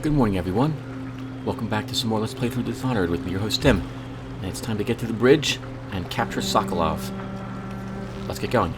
Good morning, everyone. Welcome back to some more Let's Play through Dishonored with me, your host Tim. And it's time to get to the bridge and capture Sokolov. Let's get going.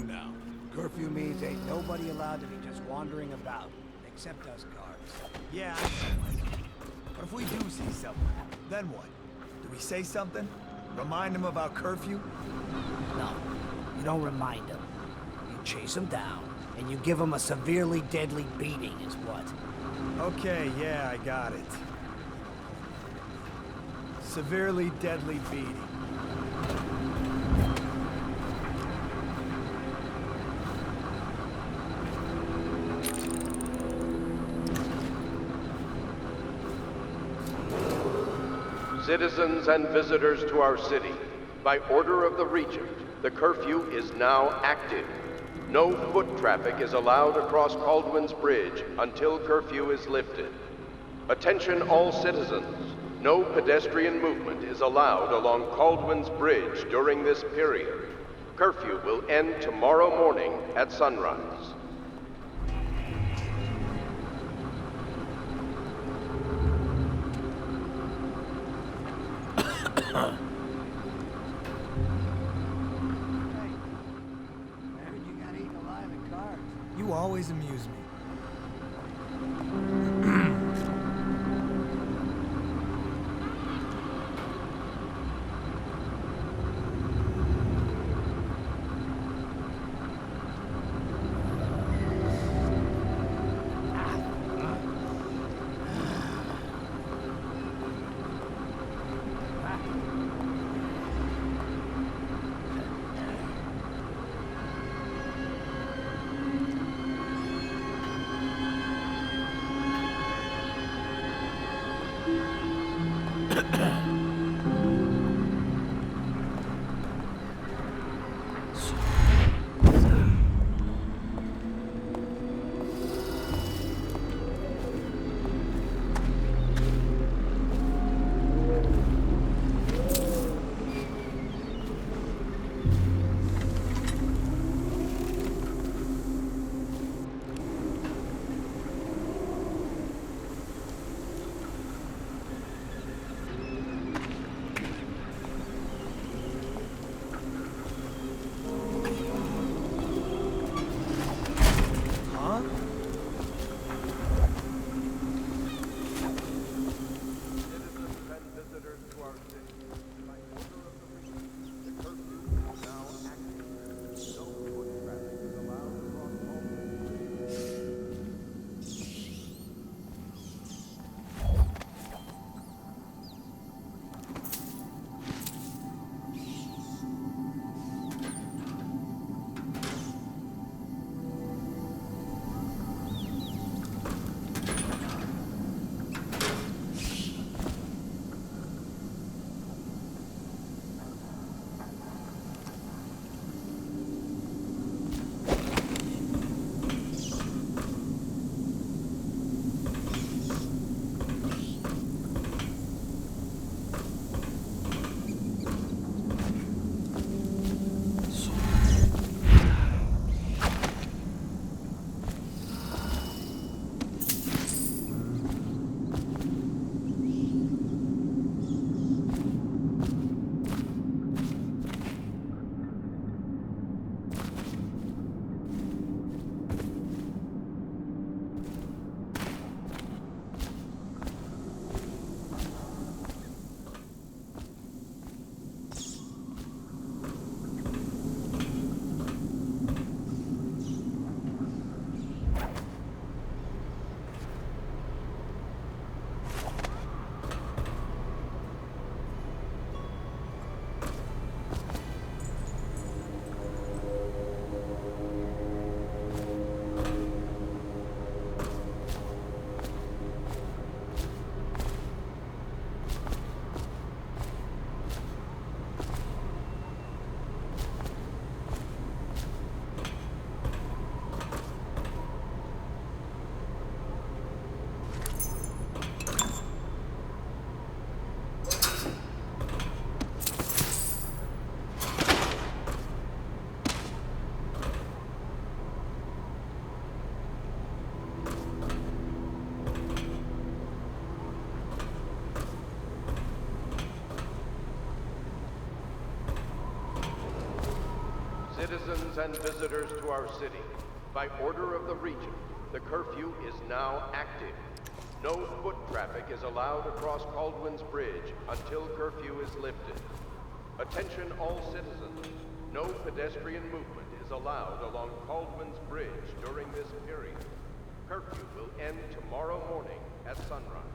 Now. Curfew means ain't nobody allowed to be just wandering about, except us guards. Yeah, I know. But if we do see someone, then what? Do we say something? Remind them about curfew? No, you don't remind them. You chase them down, and you give them a severely deadly beating is what. Okay, yeah, I got it. Severely deadly beating. Citizens and visitors to our city, by order of the Regent, the curfew is now active. No foot traffic is allowed across Caldwin's Bridge until curfew is lifted. Attention all citizens, no pedestrian movement is allowed along Caldwin's Bridge during this period. Curfew will end tomorrow morning at sunrise. You always amuse me. Citizens and visitors to our city, by order of the Regent, the curfew is now active. No foot traffic is allowed across Caldwin's Bridge until curfew is lifted. Attention all citizens. No pedestrian movement is allowed along Caldwin's Bridge during this period. Curfew will end tomorrow morning at sunrise.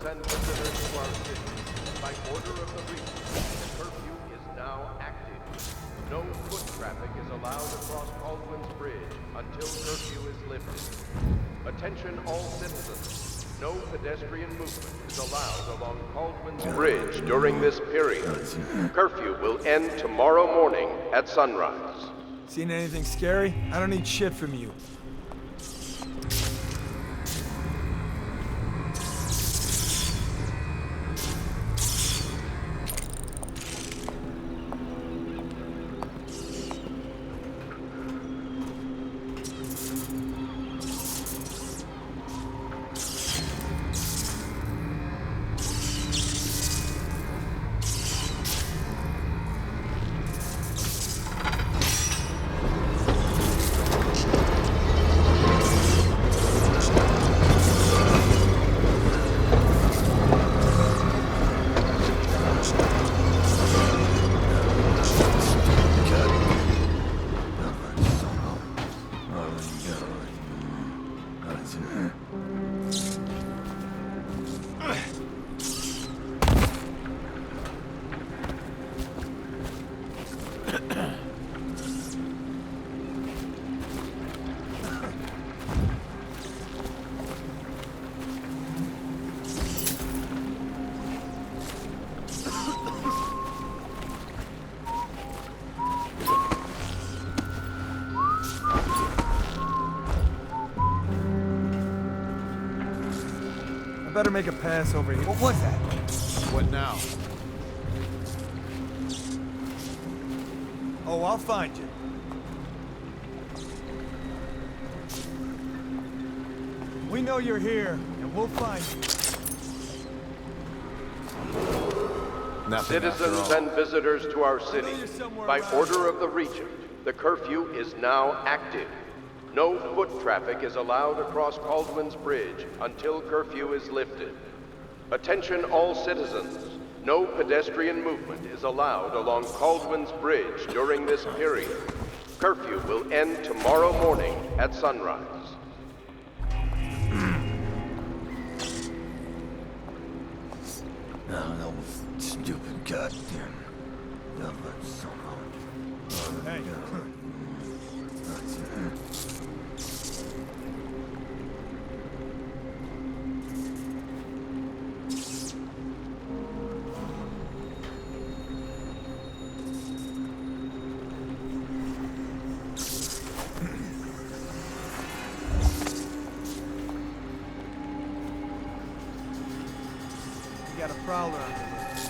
And visitors to our city, by order of the Regent, the curfew is now active. No foot traffic is allowed across Caldwin's Bridge until curfew is lifted. Attention all citizens. No pedestrian movement is allowed along Caldwin's Bridge during this period. Curfew will end tomorrow morning at sunrise. Seen anything scary? I don't need shit from you. Better make a pass over here. What was that? What now? Oh, I'll find you. We know you're here, and we'll find you. Nothing Citizens and visitors to our city, by order of the Regent, the curfew is now active. No foot traffic is allowed across Caldwin's Bridge until curfew is lifted. Attention all citizens. No pedestrian movement is allowed along Caldwin's Bridge during this period. Curfew will end tomorrow morning at sunrise. No, stupid goddamn. Hey. got a prowler on the loose.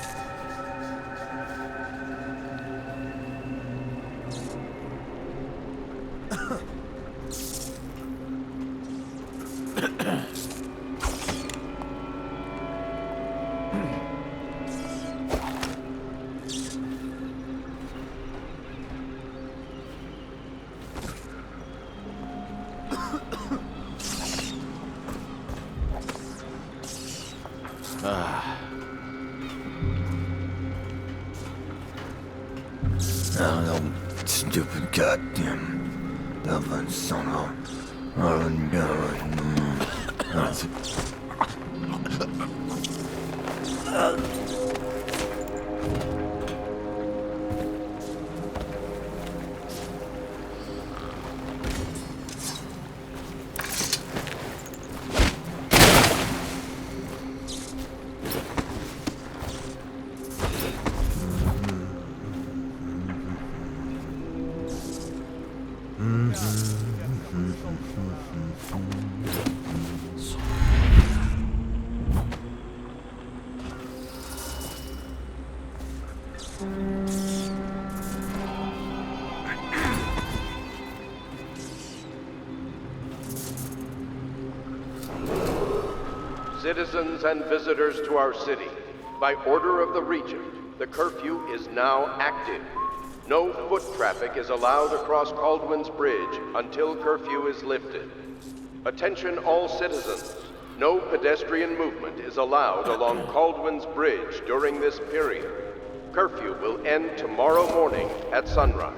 Stupid goddamn Dublin son of Citizens and visitors to our city, by order of the Regent, the curfew is now active. No foot traffic is allowed across Caldwin's Bridge until curfew is lifted. Attention all citizens. No pedestrian movement is allowed along Caldwin's Bridge during this period. Curfew will end tomorrow morning at sunrise.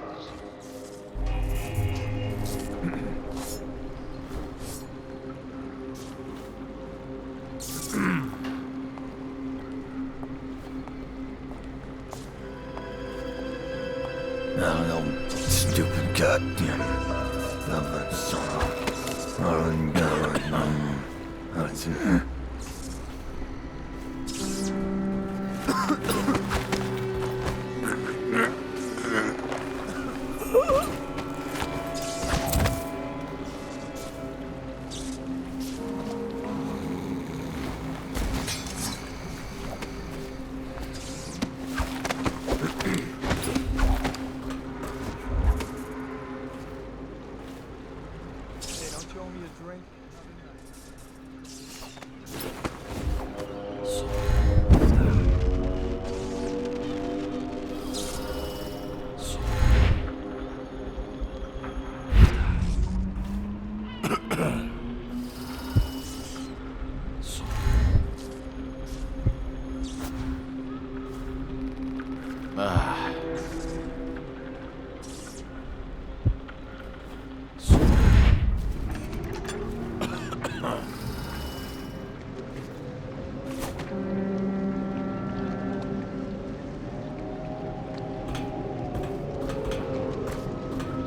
Stupid goddamn Dublin son of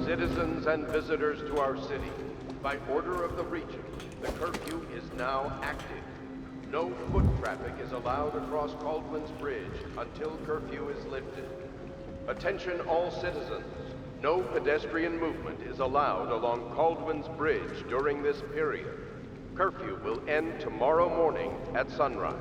Citizens and visitors to our city, by order of the Regent, the curfew is now active. No foot traffic is allowed across Caldwin's Bridge until curfew is lifted. Attention all citizens. No pedestrian movement is allowed along Caldwin's Bridge during this period. Curfew will end tomorrow morning at sunrise.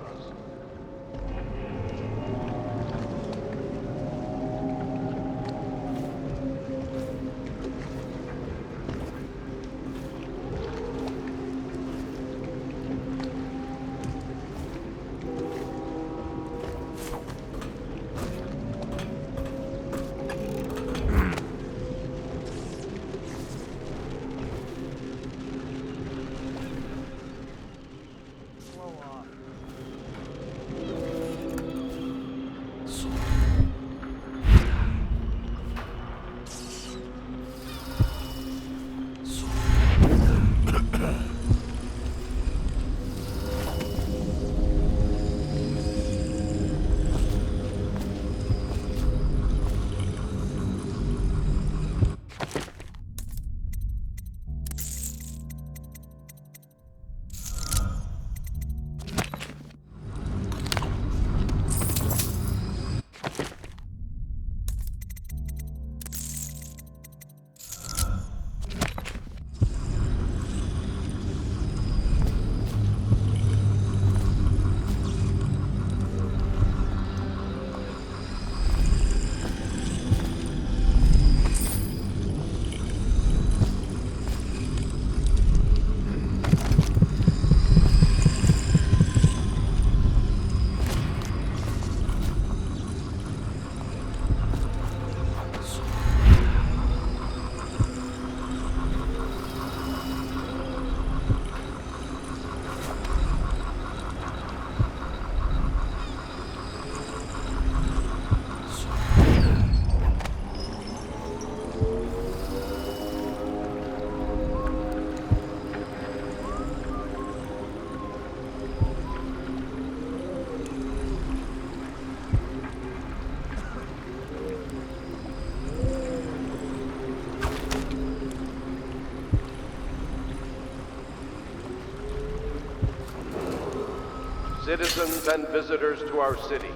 Citizens and visitors to our city,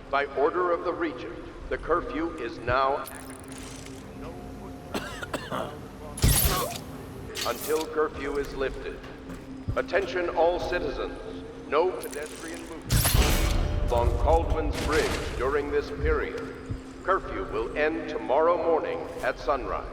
by order of the Regent, the curfew is now until curfew is lifted. Attention all citizens, no pedestrian movement along Caldwell's Bridge during this period. Curfew will end tomorrow morning at sunrise.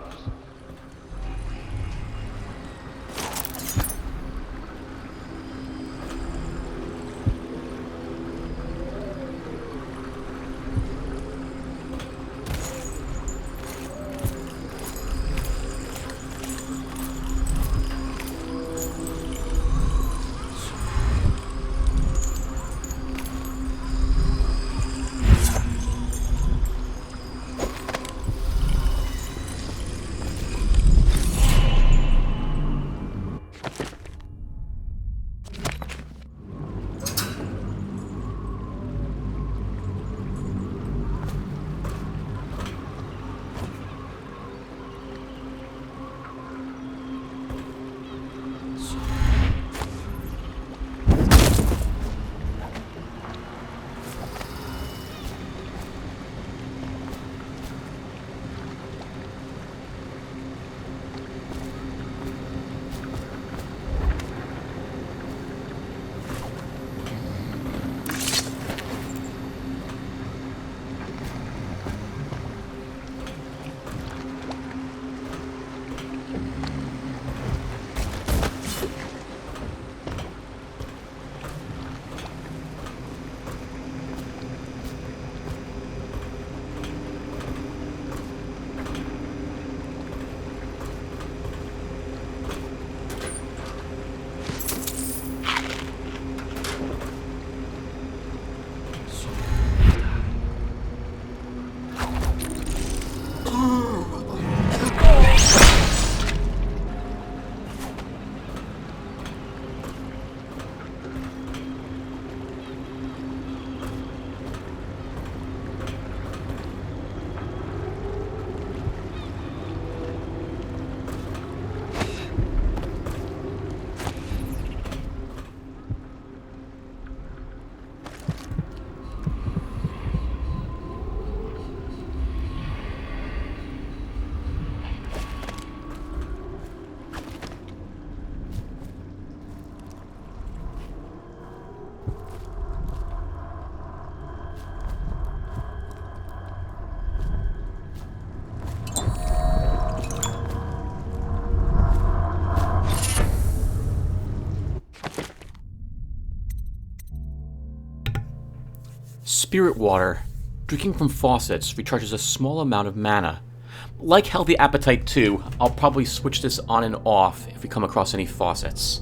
Spirit water. Drinking from faucets recharges a small amount of mana. Like Healthy Appetite 2, I'll probably switch this on and off if we come across any faucets.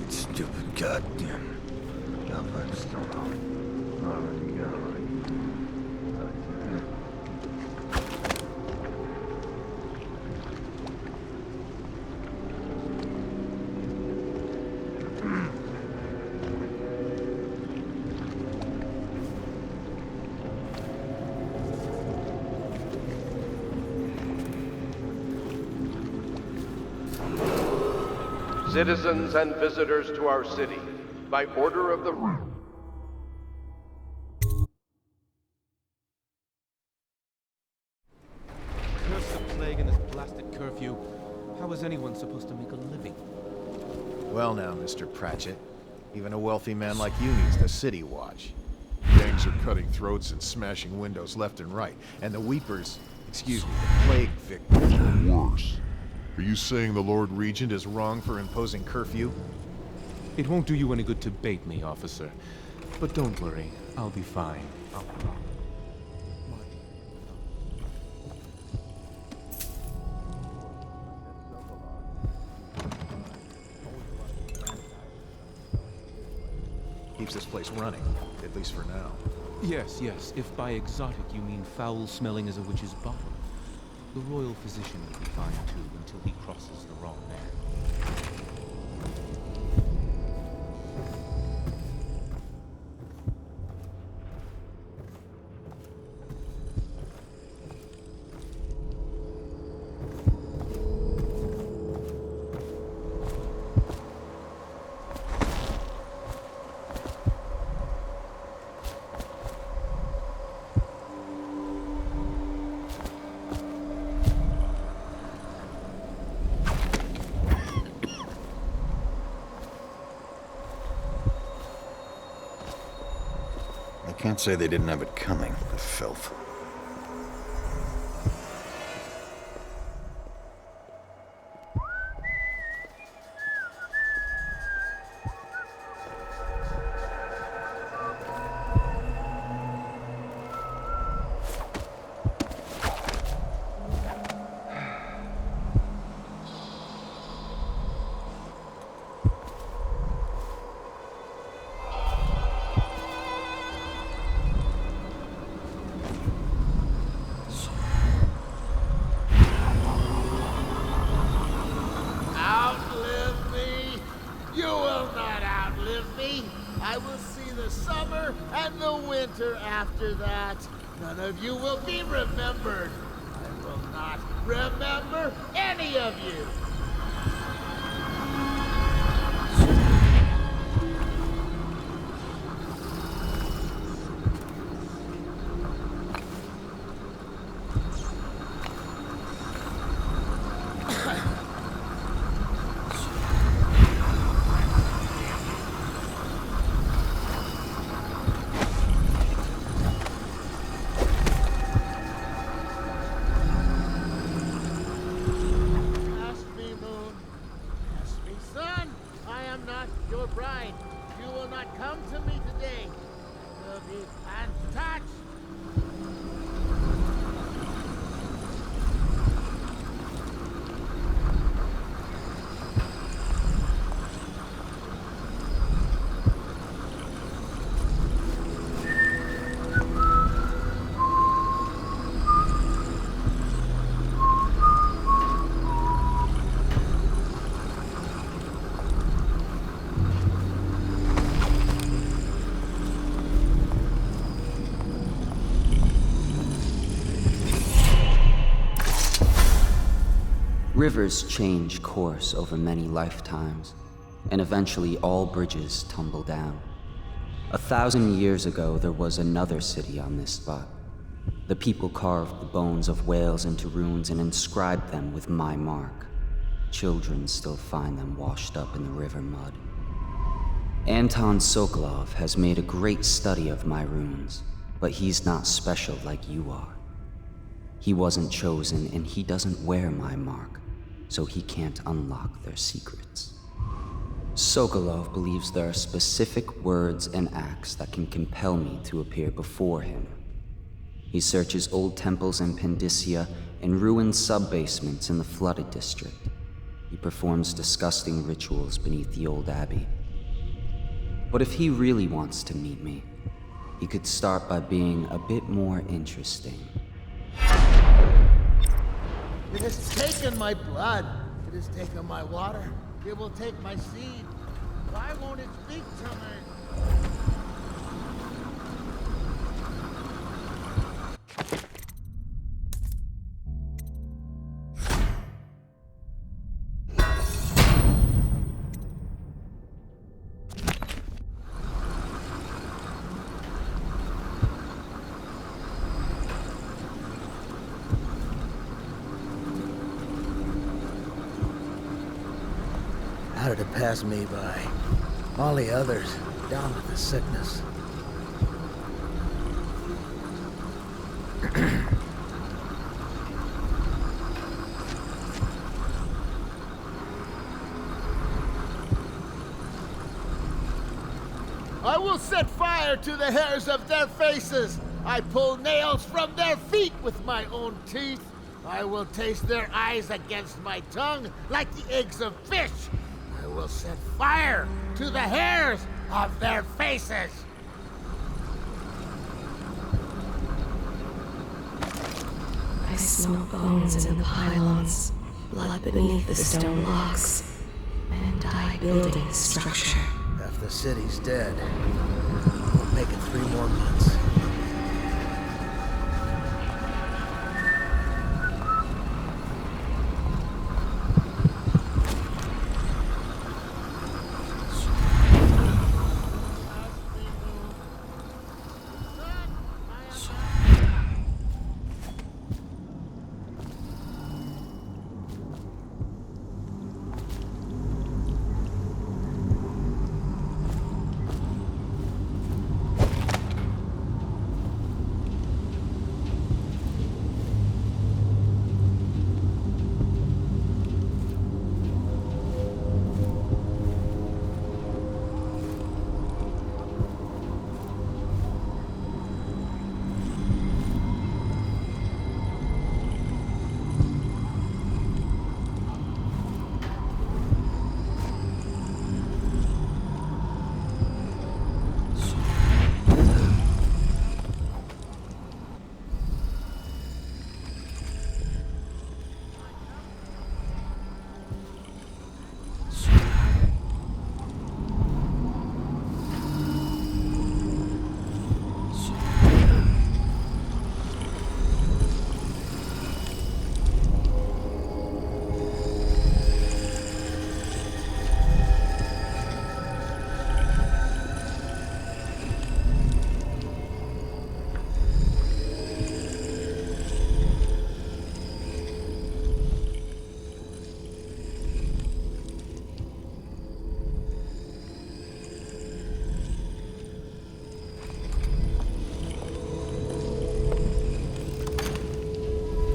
Stupid goddamn. Citizens and visitors to our city, by order of the... This at curfew. How is anyone supposed to make a living? Well now, Mr. Pratchett. Even a wealthy man like you needs the city watch. Gangs are cutting throats and smashing windows left and right. And the Weepers, excuse me, the plague victims are worse. Are you saying the Lord Regent is wrong for imposing curfew? It won't do you any good to bait me, officer. But don't worry, I'll be fine. Keeps this place running, at least for now. Yes, yes, if by exotic you mean foul-smelling as a witch's bottom. The royal physician will be fine too, until he crosses the wrong man. I can't say they didn't have it coming, the filth. Outlive me? You will not outlive me. I will see the summer and the winter after that. None of you will be remembered. I will not remember any of you. Your bride, you will not come to me today. You will be untouched. Rivers change course over many lifetimes, and eventually all bridges tumble down. 1,000 years ago, there was another city on this spot. The people carved the bones of whales into runes and inscribed them with my mark. Children still find them washed up in the river mud. Anton Sokolov has made a great study of my runes, but he's not special like you are. He wasn't chosen, and he doesn't wear my mark, so he can't unlock their secrets. Sokolov believes there are specific words and acts that can compel me to appear before him. He searches old temples in Pendicia and ruined sub-basements in the flooded district. He performs disgusting rituals beneath the old abbey. But if he really wants to meet me, he could start by being a bit more interesting. It has taken my blood. It has taken my water. It will take my seed. Why won't it speak to me? How did it pass me by? All the others, down with the sickness. I will set fire to the hairs of their faces. I pull nails from their feet with my own teeth. I will taste their eyes against my tongue like the eggs of fish. I will set fire to the hairs of their faces. I smell bones in the pylons, blood beneath the stone blocks, and I building the structure. Half the city's dead. We'll make it 3 more months.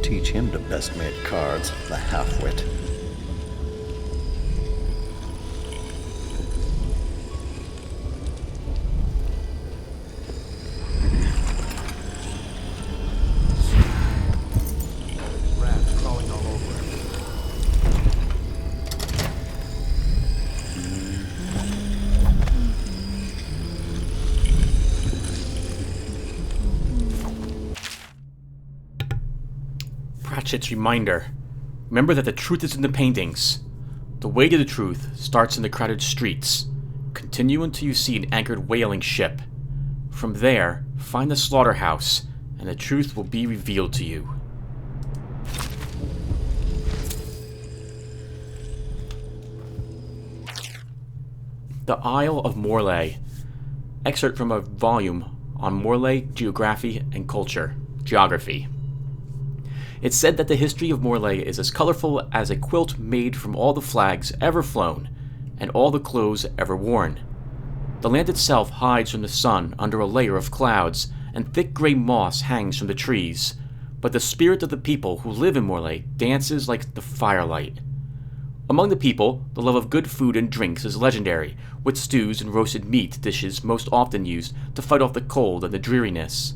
Teach him to best made cards, the half-wit. Rats crawling all over him. Pratchett's reminder. Remember that the truth is in the paintings. The way to the truth starts in the crowded streets. Continue until you see an anchored whaling ship. From there, find the slaughterhouse, and the truth will be revealed to you. The Isle of Morlaix. Excerpt from a volume on Morlaix Geography and Culture. Geography. It's said that the history of Morlaix is as colorful as a quilt made from all the flags ever flown and all the clothes ever worn. The land itself hides from the sun under a layer of clouds, and thick gray moss hangs from the trees, but the spirit of the people who live in Morlaix dances like the firelight. Among the people, the love of good food and drinks is legendary, with stews and roasted meat dishes most often used to fight off the cold and the dreariness.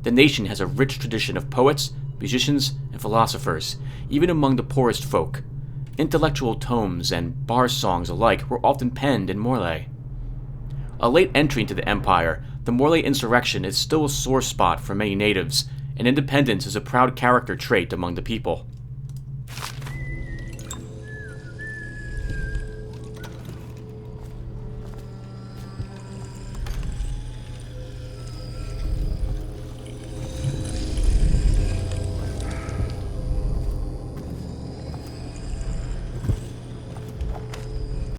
The nation has a rich tradition of poets, musicians, and philosophers, even among the poorest folk. Intellectual tomes and bar songs alike were often penned in Morlaix. A late entry into the empire, the Morlaix insurrection is still a sore spot for many natives, and independence is a proud character trait among the people.